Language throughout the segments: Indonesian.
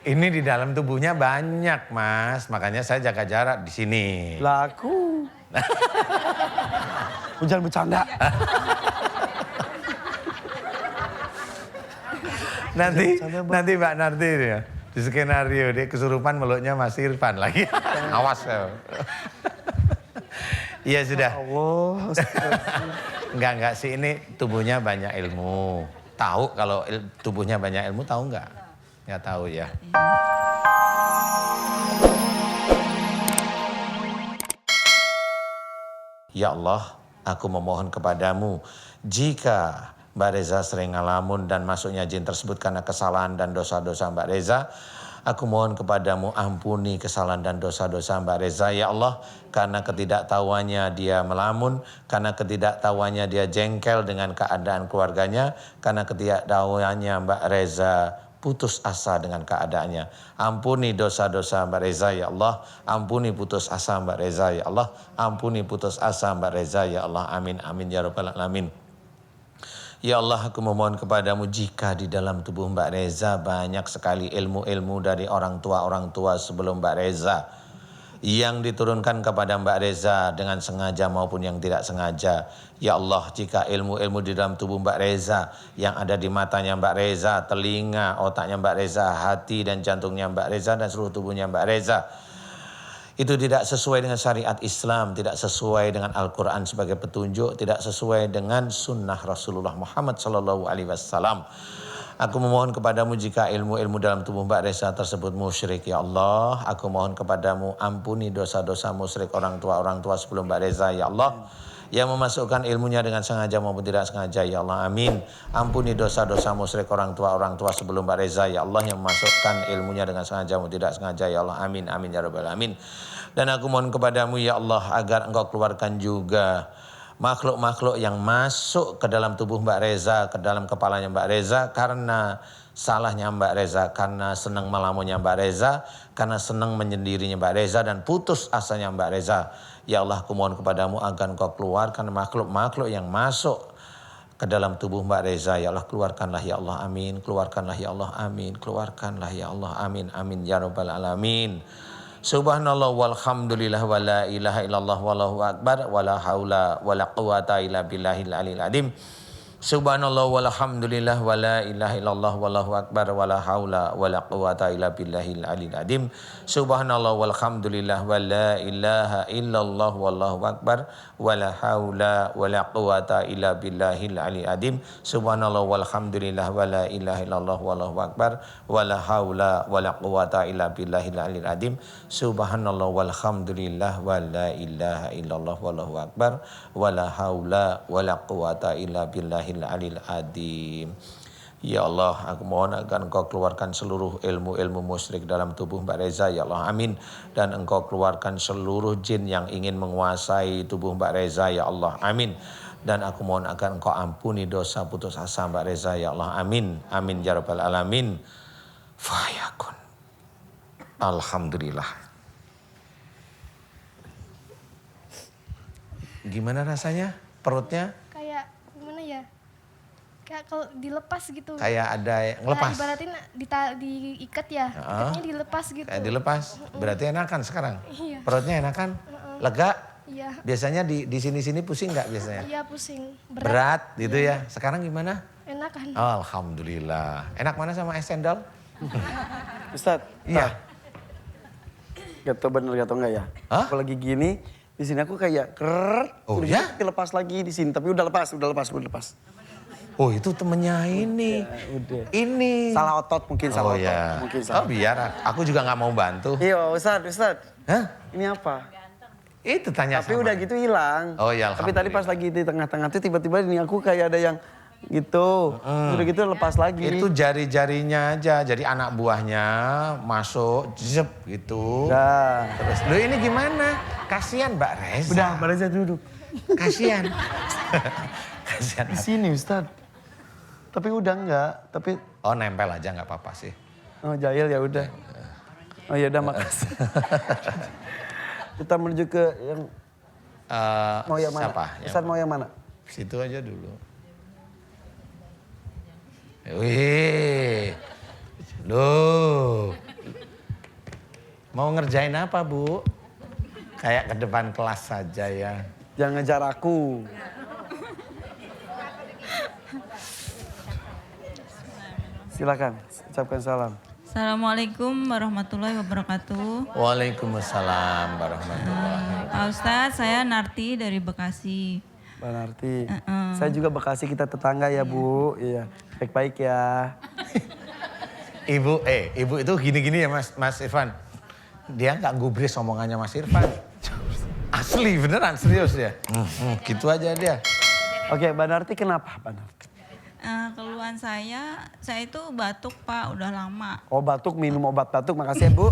Ini di dalam tubuhnya banyak, Mas. Makanya saya jaga jarak di sini. Laku. Jangan bercanda. Nanti Mbak Narti ya, di skenario dia kesurupan meluknya Mas Irfan lagi. Awas ya. Iya sudah. Allah. Enggak sih, ini tubuhnya banyak ilmu. Tahu kalau tubuhnya banyak ilmu, tahu enggak? Enggak tahu ya. Ya Allah, aku memohon kepadamu, jika Mbak Reza sering ngalamun dan masuknya jin tersebut karena kesalahan dan dosa-dosa Mbak Reza, aku mohon kepadamu ampuni kesalahan dan dosa-dosa Mbak Reza. Ya Allah, karena ketidaktahuannya dia melamun, karena ketidaktahuannya dia jengkel dengan keadaan keluarganya, karena ketidaktahuannya Mbak Reza putus asa dengan keadaannya. Ampuni dosa-dosa Mbak Reza ya Allah. Ampuni putus asa Mbak Reza ya Allah. Ampuni putus asa Mbak Reza ya Allah. Amin amin ya rabbal alamin. Ya Allah, aku memohon kepadamu, jika di dalam tubuh Mbak Reza banyak sekali ilmu-ilmu dari orang tua sebelum Mbak Reza yang diturunkan kepada Mbak Reza dengan sengaja maupun yang tidak sengaja. Ya Allah, jika ilmu-ilmu di dalam tubuh Mbak Reza yang ada di matanya Mbak Reza, telinga, otaknya Mbak Reza, hati dan jantungnya Mbak Reza dan seluruh tubuhnya Mbak Reza itu tidak sesuai dengan syariat Islam, tidak sesuai dengan Al-Quran sebagai petunjuk, tidak sesuai dengan sunnah Rasulullah Muhammad SAW. Aku memohon kepadamu, jika ilmu-ilmu dalam tubuh Mbak Reza tersebut musyrik, ya Allah, aku mohon kepadamu ampuni dosa-dosa musyrik orang tua sebelum Mbak Reza, ya Allah. Yang memasukkan ilmunya dengan sengaja maupun tidak sengaja, ya Allah, amin. Ampuni dosa-dosa musyrik orang tua sebelum Mbak Reza, ya Allah, yang memasukkan ilmunya dengan sengaja maupun tidak sengaja, ya Allah, amin, amin, ya rabbal alamin. Dan aku mohon kepadamu, ya Allah, agar engkau keluarkan juga makhluk-makhluk yang masuk ke dalam tubuh Mbak Reza, ke dalam kepalanya Mbak Reza, karena salahnya Mbak Reza, karena senang melamunnya Mbak Reza, karena senang menyendirinya Mbak Reza, dan putus asanya Mbak Reza. Ya Allah, aku mohon kepadamu agar engkau keluarkan makhluk-makhluk yang masuk ke dalam tubuh Mbak Reza. Ya Allah, keluarkanlah ya Allah, amin. Keluarkanlah ya Allah, amin. Keluarkanlah ya Allah, amin, amin, ya rabbal alamin. Subhanallah walhamdulillah wa la ilaha illallah wallahu akbar wa la haula wa la quwata illa billahil aliyil azim. Subhanallah walhamdulillah wa la ilaha illallah wallahu akbar wa la haula wa la quwata illa billahil aliyil azim. Subhanallah walhamdulillah wa la ilaha illallah wallahu akbar wa la haula wa la quwata illa billahil aliyil azim. Subhanallah walhamdulillah wa la ilaha illallah wallahu akbar wa la haula wa la quwata illa billahil aliyil azim. Subhanallah walhamdulillah wa la ilaha illallah wallahu akbar wa la haula wa la quwata illa billahil alil adim. Ya Allah, aku mohon agar engkau keluarkan seluruh ilmu-ilmu musyrik dalam tubuh Mbak Reza, ya Allah, amin. Dan engkau keluarkan seluruh jin yang ingin menguasai tubuh Mbak Reza, ya Allah, amin. Dan aku mohon agar engkau ampuni dosa putus asa Mbak Reza, ya Allah, amin, amin, ya rabbal alamin. Fayakun. Alhamdulillah. Gimana rasanya perutnya? Kayak kalau dilepas gitu. Kayak ada yang ngelepas. Ibaratin diikat ya, ikatnya dilepas gitu. Kayak dilepas, berarti enakan sekarang? Iya. Perutnya enakan? Lega? Iya. Biasanya di sini-sini pusing nggak biasanya? Iya pusing. Berat gitu ya? Sekarang gimana? Enakan. Alhamdulillah. Enak mana sama es cendol? Ustaz. Iya. Gak tau bener gak tau enggak ya? Hah? Aku lagi gini, di sini aku kayak Oh udah ya? gitu dilepas lagi di sini, tapi udah lepas. Oh itu temennya ini. Ya, udah. Ini. Salah otot mungkin, salah otot. Ya. Mungkin salah. Oh biar, aku juga nggak mau bantu. Iya Ustaz. Hah? Ini apa? Itu tanya Tapi sama. udah gitu hilang. Oh ya, Tapi tadi pas lagi di tengah-tengah tuh tiba-tiba ini aku kayak ada yang gitu. Udah gitu lepas lagi. Itu jari-jarinya aja, jadi anak buahnya masuk, jep gitu. Udah. Terus, lu ini gimana? Kasihan Mbak Reza. Udah, Mbak Reza duduk. Kasihan. Kasihan. Di sini Ustaz. Tapi udah enggak, tapi... Oh nempel aja nggak apa-apa sih. Oh jahil ya udah. Oh ya udah makasih. Kita menuju ke yang... mau yang mana? Siapa? Ustaz mau yang mana? Situ aja dulu. Wih. Loh. ngerjain apa, Bu? Kayak ke depan kelas saja ya. Jangan ngejar aku. Silakan, ucapkan salam. Assalamualaikum warahmatullahi wabarakatuh. Waalaikumsalam warahmatullahi wabarakatuh. Pak Ustadz, saya Narti dari Bekasi. Mbak Narti. Saya juga Bekasi, kita tetangga ya Bu. Iya, baik-baik ya. Ibu itu gini-gini ya Mas Irfan. Dia nggak gubris omongannya Mas Irfan. Asli beneran serius ya. Gitu aja dia. Oke, Mbak Narti kenapa Mbak Narti? Keluhan saya itu batuk Pak, udah lama. Oh batuk, minum obat batuk, makasih ya Bu.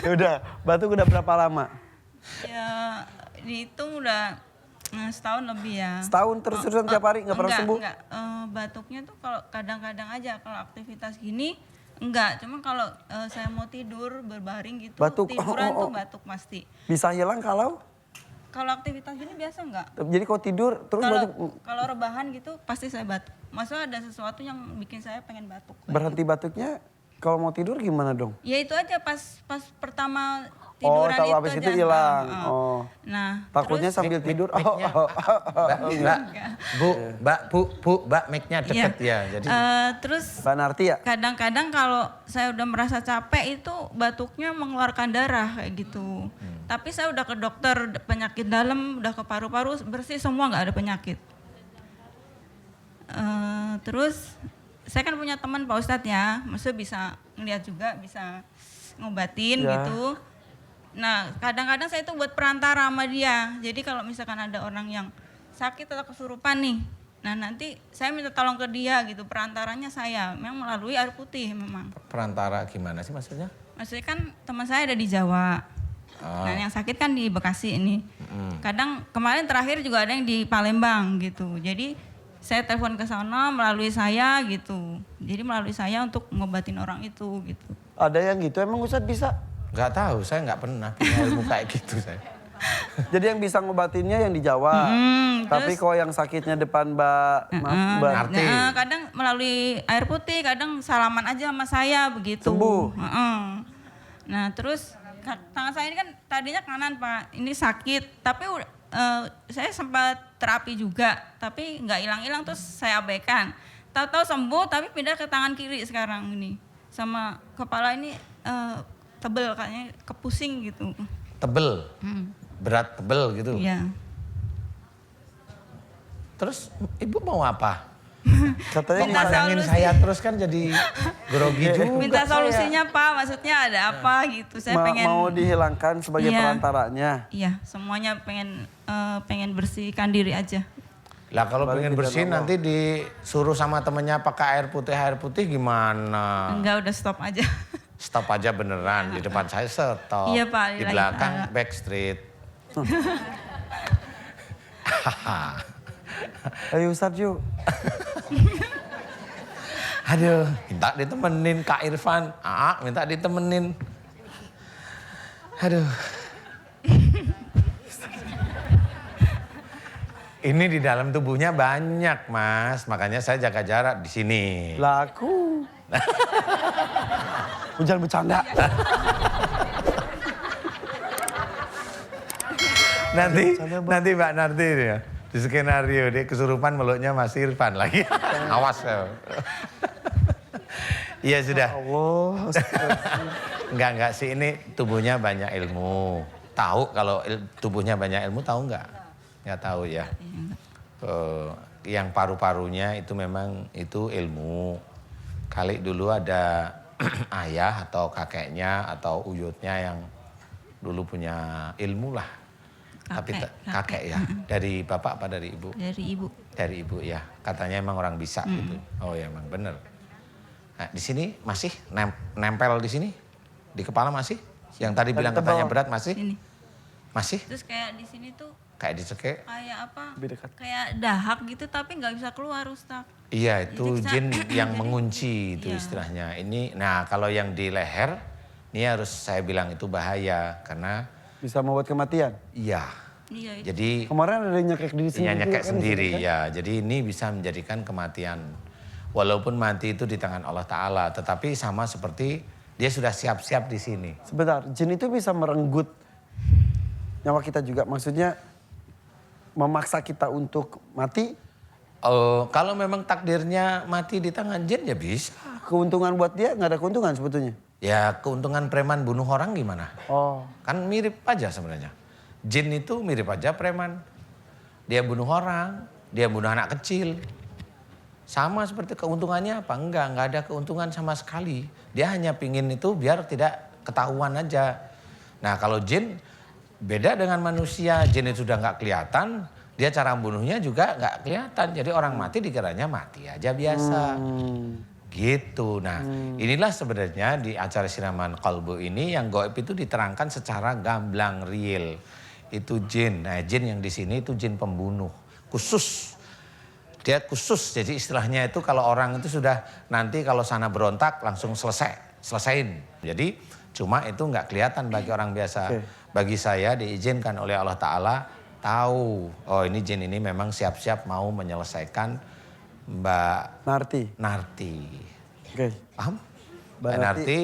Ya udah, batuk udah berapa lama? Ya dihitung udah setahun lebih ya. Setahun terus-terusan tiap hari nggak pernah sembuh? Enggak. Batuknya tuh kalau kadang-kadang aja, kalau aktivitas gini enggak. Cuma kalau saya mau tidur berbaring gitu, Batuk. tiduran tuh batuk pasti. Bisa hilang kalau? Kalau aktivitas gini biasa enggak? Jadi kalau tidur terus batuk? Kalau rebahan gitu pasti saya batuk. Maksudnya ada sesuatu yang bikin saya pengen batuk. Berhenti batuknya kalau mau tidur gimana dong? Ya itu aja pas pertama Oh, tiduran tahu itu habis aja. itu hilang. Oh. Nah, Takutnya terus, sambil tidur. Mbak, mic-nya deket ya. Jadi terus Mbak Narti ya? kadang-kadang kalau saya udah merasa capek itu batuknya mengeluarkan darah kayak gitu. Tapi saya udah ke dokter penyakit dalam, udah ke paru-paru bersih semua nggak ada penyakit. Terus saya kan punya teman Pak Ustadz ya, maksudnya bisa ngeliat juga, bisa ngobatin Ya. gitu. Nah kadang-kadang saya itu buat perantara sama dia. Jadi kalau misalkan ada orang yang sakit atau kesurupan nih, nah nanti saya minta tolong ke dia gitu, perantaranya saya, memang melalui air putih memang. perantara gimana sih maksudnya? Maksudnya kan teman saya ada di Jawa. Nah yang sakit kan di Bekasi ini. Kadang kemarin terakhir juga ada yang di Palembang gitu. Jadi saya telepon ke sana melalui saya gitu. Jadi melalui saya untuk ngobatin orang itu gitu. Ada yang gitu emang Ustadz bisa? Nggak tahu, saya nggak pernah punya ilmu kayak gitu saya. Jadi yang bisa ngobatinnya yang di Jawa. Tapi kalau yang sakitnya depan Mbak Narti. Nah, kadang melalui air putih, kadang salaman aja sama saya begitu. Sembuh? Nah terus tangan saya ini kan tadinya kanan Pak, ini sakit. Tapi saya sempat terapi juga, tapi nggak hilang-hilang terus saya abaikan. Tahu-tahu sembuh tapi pindah ke tangan kiri sekarang ini. Sama kepala ini tebel kayaknya, kepusing gitu. Tebel, berat tebel gitu. Iya. Terus ibu mau apa? katanya Minta Pandangin solusi. saya terus kan jadi grogi juga. Minta solusinya Pak, maksudnya ada apa gitu. Saya pengen mau dihilangkan sebagai Iya. perantaranya. Iya, semuanya pengen bersihkan diri aja. Lah kalau Balik pengen ke bersih jalan nanti disuruh sama temennya pakai air putih gimana? Enggak, udah stop aja. Stop aja beneran, di depan saya stop. Iya, Pak, Di lagi belakang ada. backstreet. Ayo Ustadz yuk. Aduh, minta ditemenin Kak Irfan. Minta ditemenin. Aduh. Ini di dalam tubuhnya banyak, Mas. Makanya saya jaga jarak di sini. Laku. Jangan bercanda. Nanti Mbak Narti ya. Di skenario dia kesurupan meluknya Mas Irfan lagi. Awas ya. Iya sudah. Allah. Enggak sih, ini tubuhnya banyak ilmu. Tahu kalau tubuhnya banyak ilmu tahu enggak? Enggak tahu ya. Yang paru-parunya itu memang itu ilmu. Kali dulu ada ayah atau kakeknya atau uyutnya yang dulu punya ilmu lah. Tapi kakek ya. Dari bapak apa dari ibu? Dari ibu. Dari ibu ya. Katanya emang orang bisa gitu. Oh ya emang bener. Nah, di sini masih nempel di sini? Di kepala masih? Yang tadi bilang tebal. katanya berat masih? Sini. Masih? Terus kayak di sini tuh Kayak dicekek? kayak apa? Lebih dekat. Kayak dahak gitu tapi nggak bisa keluar Ustaz. Iya itu Jadi jin yang jadi- mengunci itu iya. istilahnya. Ini, nah kalau yang di leher, ini harus saya bilang itu bahaya karena Bisa membuat kematian. iya. Iya itu. Jadi Kemarin ada yang nyekek di sini. ya juga nyekek kan, sendiri di sini kan? ya. Jadi ini bisa menjadikan kematian. Walaupun mati itu di tangan Allah Ta'ala, tetapi sama seperti dia sudah siap-siap di sini. Sebentar, jin itu bisa merenggut nyawa kita juga. Maksudnya memaksa kita untuk mati. Kalau memang takdirnya mati di tangan jin ya bisa. Keuntungan buat dia nggak ada keuntungan sebetulnya. Ya keuntungan preman bunuh orang gimana? Oh, Kan mirip aja sebenarnya. Jin itu mirip aja preman. Dia bunuh orang, dia bunuh anak kecil. Sama seperti keuntungannya apa? Enggak ada keuntungan sama sekali. Dia hanya pingin itu biar tidak ketahuan aja. Nah kalau jin beda dengan manusia. Jin itu sudah nggak kelihatan, dia cara bunuhnya juga nggak kelihatan. Jadi orang mati dikiranya mati aja biasa. Gitu. Nah inilah sebenarnya di acara Siraman Qalbu ini yang gaib itu diterangkan secara gamblang real. Itu jin. Nah jin yang di sini itu jin pembunuh. Khusus. Dia khusus, jadi istilahnya itu kalau orang itu sudah nanti kalau sana berontak langsung selesain. Jadi cuma itu nggak kelihatan bagi orang biasa. Bagi saya diizinkan oleh Allah Ta'ala tahu, oh ini jin ini memang siap-siap mau menyelesaikan Mbak Narti. Narti. Oke. Paham? Mbak Berarti- Narti